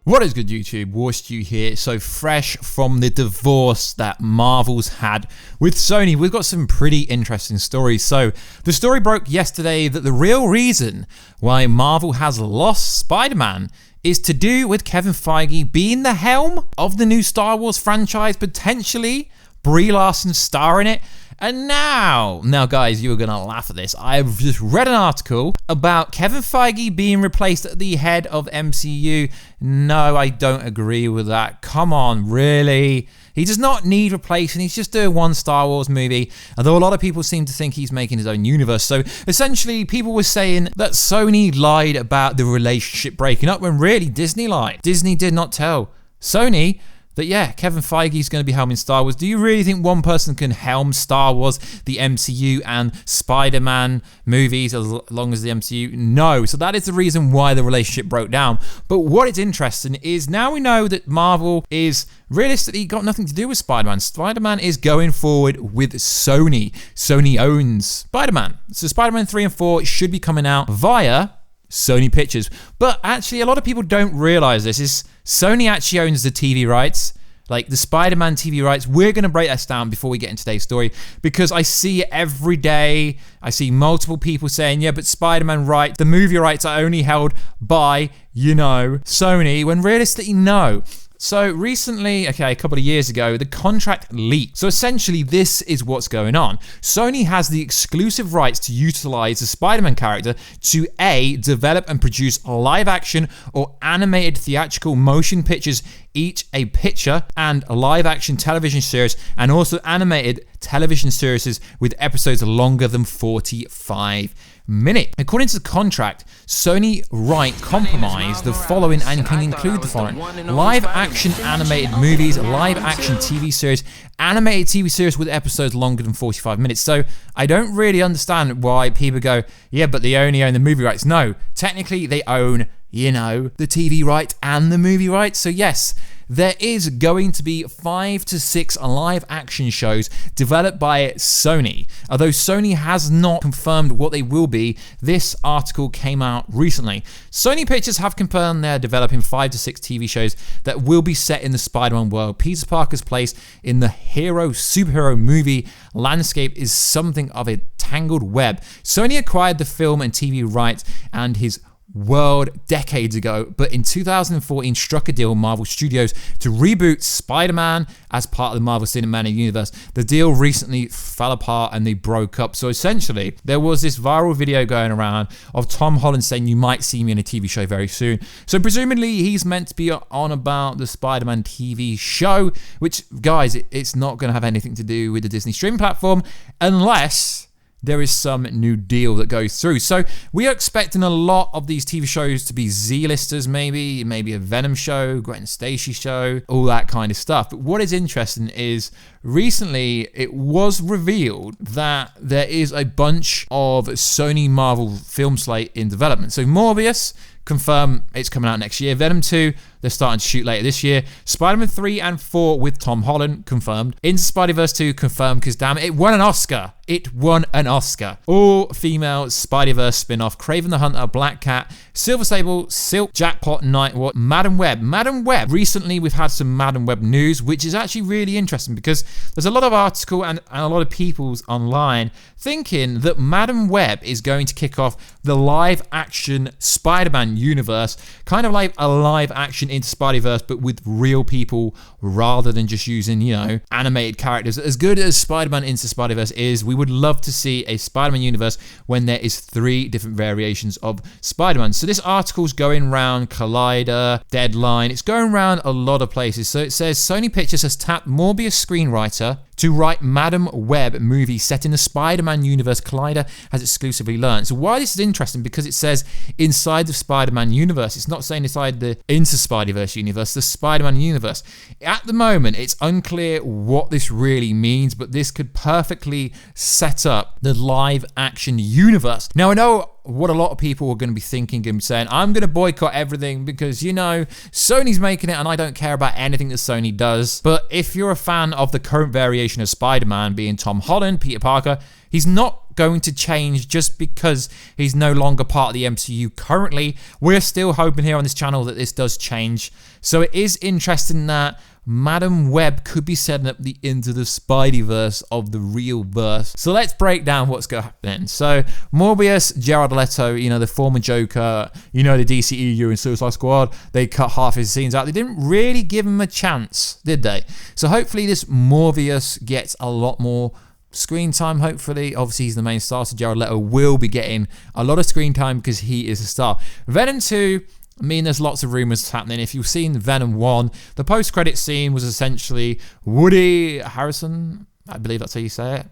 What is good, YouTube? Warstu here. So fresh from the divorce that Marvel's had with Sony, we've got some pretty interesting stories. So the story broke yesterday that the real reason why Marvel has lost Spider-Man is to do with Kevin Feige being the helm of the new Star Wars franchise, potentially Brie Larson starring it. And now guys, you are going to laugh at this. I've just read an article about Kevin Feige being replaced at the head of MCU. No, I don't agree with that. Come on, really? He does not need replacing. He's just doing one Star Wars movie, although a lot of people seem to think he's making his own universe. So essentially, people were saying that Sony lied about the relationship breaking up when really Disney lied. Disney did not tell Sony that, yeah, Kevin Feige is going to be helming Star Wars. Do you really think one person can helm Star Wars, the MCU, and Spider-Man movies as long as the MCU? No. So that is the reason why the relationship broke down. But what is interesting is now we know that Marvel is realistically got nothing to do with Spider-Man. Spider-Man is going forward with Sony. Sony owns Spider-Man. So Spider-Man 3 and 4 should be coming out via Sony Pictures. But actually, a lot of people don't realize this is Sony actually owns the TV rights, like the Spider-Man TV rights. We're going to break this down before we get into today's story, because I see it every day. I see multiple people saying, yeah, but Spider-Man rights, the movie rights are only held by, Sony, when realistically, no. So recently, a couple of years ago, the contract leaked. So essentially, this is what's going on. Sony has the exclusive rights to utilize the Spider-Man character to A, develop and produce live action or animated theatrical motion pictures, each a picture and a live action television series, and also animated television series with episodes longer than 45 minutes. According to the contract, Sony right compromise the following and can include the following: live action animated movies, live action TV series, animated TV series with episodes longer than 45 minutes. So I don't really understand why people go, yeah, but they only own the movie rights. No, technically they own, the TV rights and the movie rights. So yes, there is going to be 5 to 6 live action shows developed by Sony. Although Sony has not confirmed what they will be, this article came out recently. Sony Pictures have confirmed they're developing 5 to 6 TV shows that will be set in the Spider-Man world. Peter Parker's place in the superhero movie landscape is something of a tangled web. Sony acquired the film and TV rights and his world decades ago, but in 2014 struck a deal with Marvel Studios to reboot Spider-Man as part of the Marvel Cinematic Universe. The deal recently fell apart and they broke up. So essentially, there was this viral video going around of Tom Holland saying, you might see me in a TV show very soon. So presumably he's meant to be on about the Spider-Man TV show, which, guys, it's not going to have anything to do with the Disney streaming platform unless there is some new deal that goes through. So we are expecting a lot of these TV shows to be Z-listers, maybe a Venom show, Gwen Stacy show, all that kind of stuff. But what is interesting is recently it was revealed that there is a bunch of Sony Marvel film slate in development. So Morbius, confirm it's coming out next year. Venom 2, they're starting to shoot later this year. Spider-Man 3 and 4 with Tom Holland, confirmed. Into Spider-Verse 2, confirmed, because damn it won an Oscar. It won an Oscar. All female Spider-Verse spin-off. Kraven the Hunter, Black Cat, Silver Sable, Silk, Jackpot, Nightwatch, Madam Web. Recently, we've had some Madam Web news, which is actually really interesting because there's a lot of article and a lot of people online thinking that Madam Web is going to kick off the live-action Spider-Man universe, kind of like a live-action Into Spider-Verse, but with real people rather than just using, animated characters. As good as Spider-Man Into Spider-Verse is, we would love to see a Spider-Man universe when there is 3 different variations of Spider-Man. So this article's going around Collider, Deadline, it's going around a lot of places. So it says Sony Pictures has tapped Morbius screenwriter to write Madam Web movie set in the Spider-Man universe, Collider has exclusively learned. So why this is interesting, because it says inside the Spider-Man universe. It's not saying inside the Into Spider-Verse universe, the Spider-Man universe. At the moment, it's unclear what this really means, but this could perfectly set up the live action universe. Now, I know what a lot of people are going to be thinking and saying, I'm going to boycott everything because, Sony's making it and I don't care about anything that Sony does. But if you're a fan of the current variation of Spider-Man being Tom Holland, Peter Parker, he's not going to change just because he's no longer part of the MCU currently. We're still hoping here on this channel that this does change. So it is interesting that Madam Web could be setting up the Into the Spideyverse of the real verse. So let's break down what's going to happen. So Morbius, Jared Leto, the former Joker, the DCEU and Suicide Squad, they cut half his scenes out. They didn't really give him a chance, did they? So hopefully this Morbius gets a lot more screen time, hopefully. Obviously, he's the main star, so Jared Leto will be getting a lot of screen time because he is a star. Venom 2, there's lots of rumors happening. If you've seen Venom 1, the post-credit scene was essentially Woody Harrelson, I believe that's how you say it,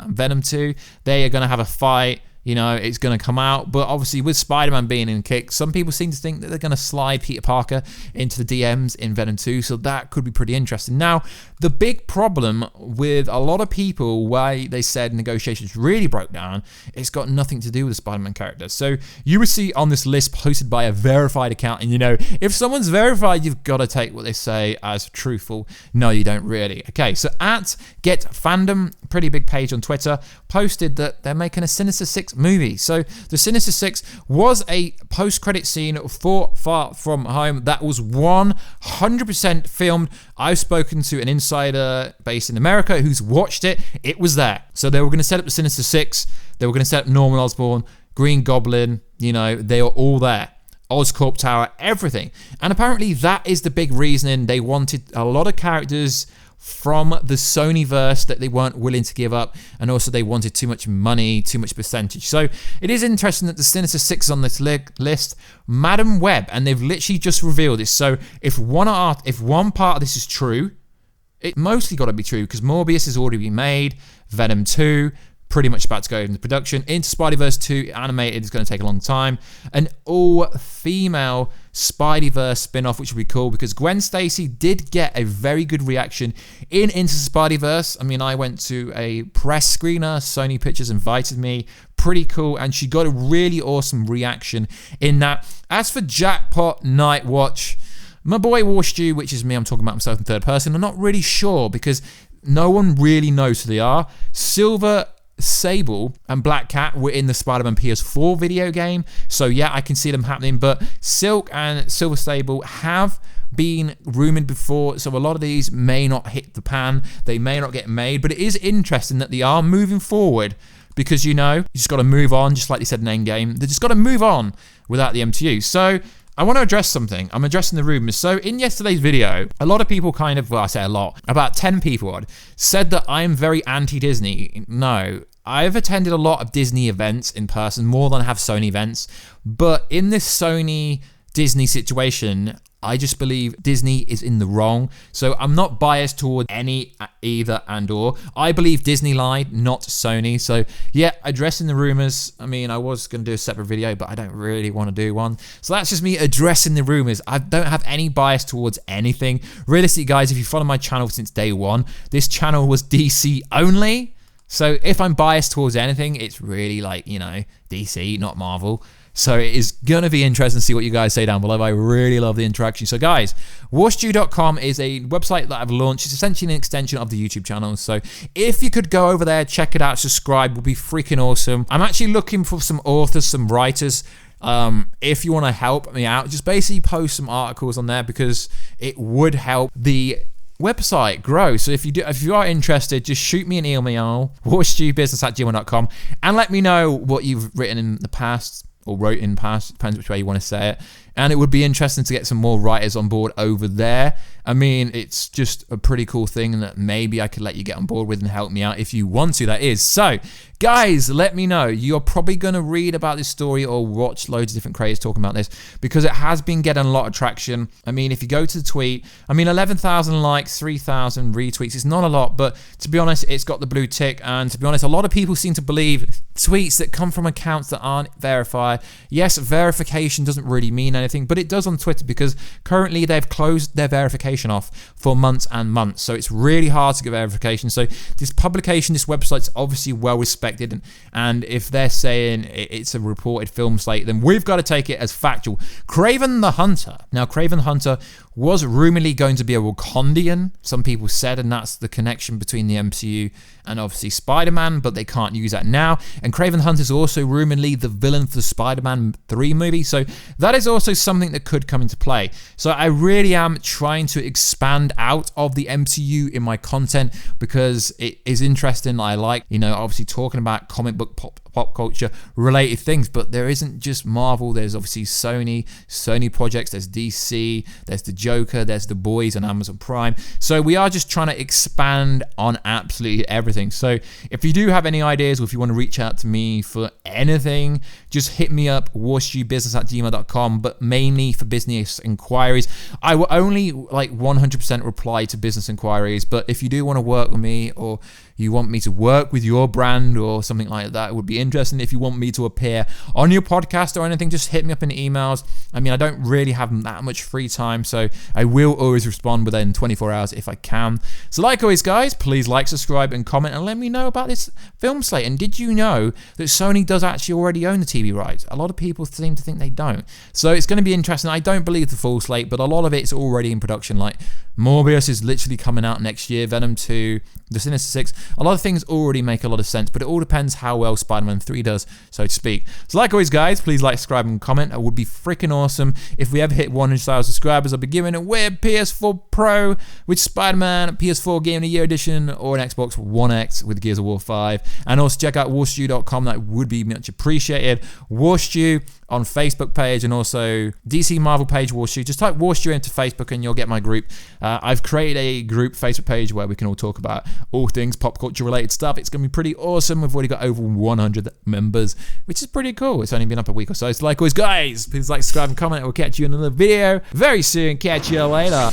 Venom 2, they are going to have a fight. It's going to come out. But obviously, with Spider-Man being in kick, some people seem to think that they're going to slide Peter Parker into the DMs in Venom 2. So that could be pretty interesting. Now, the big problem with a lot of people, why they said negotiations really broke down, it's got nothing to do with the Spider-Man character. So you will see on this list posted by a verified account. And if someone's verified, you've got to take what they say as truthful. No, you don't really. Okay, so at Get Fandom, pretty big page on Twitter, posted that they're making a Sinister Six movie. So the Sinister Six was a post-credit scene for Far From Home that was 100% filmed. I've spoken to an insider based in America who's watched it. It was there. So they were going to set up the Sinister Six. They were going to set up Norman Osborn, Green Goblin. They are all there. Oscorp Tower, everything. And apparently that is the big reasoning. They wanted a lot of characters from the Sonyverse that they weren't willing to give up, and also they wanted too much money, too much percentage. So it is interesting that the Sinister Six is on this list. Madam Web, and they've literally just revealed this. So if one part of this is true, it mostly got to be true because Morbius has already been made. Venom 2, pretty much about to go into production. Into Spideyverse 2, animated, is going to take a long time. An all-female Spideyverse spin-off, which would be cool because Gwen Stacy did get a very good reaction in Into Spideyverse. I went to a press screener. Sony Pictures invited me. Pretty cool, and she got a really awesome reaction in that. As for Jackpot, Nightwatch, my boy Warstu, which is me, I'm talking about myself in third person, I'm not really sure because no one really knows who they are. Silver, Sable and Black Cat were in the Spider-Man PS4 video game, so yeah, I can see them happening. But Silk and Silver Sable have been rumored before, so a lot of these may not hit the pan, they may not get made, but it is interesting that they are moving forward because you just got to move on, just like they said in EndGame. They just got to move on without the MCU. So I want to address something. I'm addressing the rumors. So in yesterday's video, a lot of people I say a lot, about 10 people said that I'm very anti-Disney. No, I've attended a lot of Disney events in person, more than I have Sony events. But in this Sony-Disney situation, I just believe Disney is in the wrong. So I'm not biased toward either and or. I believe Disney lied, not Sony. So yeah, addressing the rumors. I was going to do a separate video, but I don't really want to do one. So that's just me addressing the rumors. I don't have any bias towards anything. Realistically, guys, if you follow my channel since day one, this channel was DC only. So if I'm biased towards anything, it's really like, DC, not Marvel. So it is going to be interesting to see what you guys say down below. I really love the interaction. So guys, Warstu.com is a website that I've launched. It's essentially an extension of the YouTube channel. So if you could go over there, check it out, subscribe, would be freaking awesome. I'm actually looking for some authors, some writers. If you want to help me out, just basically post some articles on there because it would help the website grow. So if you are interested, just shoot me an email, warstubusiness@gmail.com, and let me know what you've written in the past or wrote in past, depends which way you want to say it. And it would be interesting to get some more writers on board over there. It's just a pretty cool thing that maybe I could let you get on board with and help me out if you want to, that is. So, guys, let me know. You're probably going to read about this story or watch loads of different creators talking about this because it has been getting a lot of traction. If you go to the tweet, 11,000 likes, 3,000 retweets. It's not a lot, but to be honest, it's got the blue tick. And to be honest, a lot of people seem to believe tweets that come from accounts that aren't verified. Yes, verification doesn't really mean anything, but it does on Twitter because currently they've closed their verification off for months and months. So it's really hard to get verification. So this publication, this website's obviously well respected, and if they're saying it's a reported film slate, then we've got to take it as factual. Kraven the Hunter. Now, Kraven the Hunter was rumoredly going to be a Wakandian, some people said, and that's the connection between the MCU and obviously Spider-Man, but they can't use that now. And Kraven the Hunter is also rumoredly the villain for the Spider-Man 3 movie, so that is also something that could come into play. So I really am trying to expand out of the MCU in my content because it is interesting. I like, obviously talking about comic book pop culture related things, but there isn't just Marvel. There's obviously Sony projects, there's DC, there's the Joker, there's The Boys on Amazon Prime. So we are just trying to expand on absolutely everything. So if you do have any ideas, or if you want to reach out to me for anything, just hit me up, warstubusiness@gmail.com, but mainly for business inquiries. I will only 100% reply to business inquiries, but if you do want to work with me, or you want me to work with your brand or something like that, it would be interesting. If you want me to appear on your podcast or anything, just hit me up in emails. I mean, I don't really have that much free time, so I will always respond within 24 hours if I can. So like always, guys, please like, subscribe, and comment, and let me know about this film slate. And did you know that Sony does actually already own the TV rights? A lot of people seem to think they don't. So it's going to be interesting. I don't believe the full slate, but a lot of it's already in production. Like Morbius is literally coming out next year, Venom 2, the Sinister Six. A lot of things already make a lot of sense, but it all depends how well Spider-Man 3 does, so to speak. So like always, guys, please like, subscribe, and comment. It would be freaking awesome if we ever hit 100,000 subscribers. I'll be giving away a PS4 Pro with Spider-Man, a PS4 Game of the Year Edition, or an Xbox One X with Gears of War 5. And also check out warstu.com. That would be much appreciated. Warstu on Facebook page, and also DC Marvel page, Warstu. Just type Warstu into Facebook and you'll get my group. I've created a group Facebook page where we can all talk about all things pop culture related stuff. It's going to be pretty awesome. We've already got over 100 members, which is pretty cool. It's only been up a week or so. So like always, guys, please like, subscribe, and comment. We'll catch you in another video very soon. Catch you later.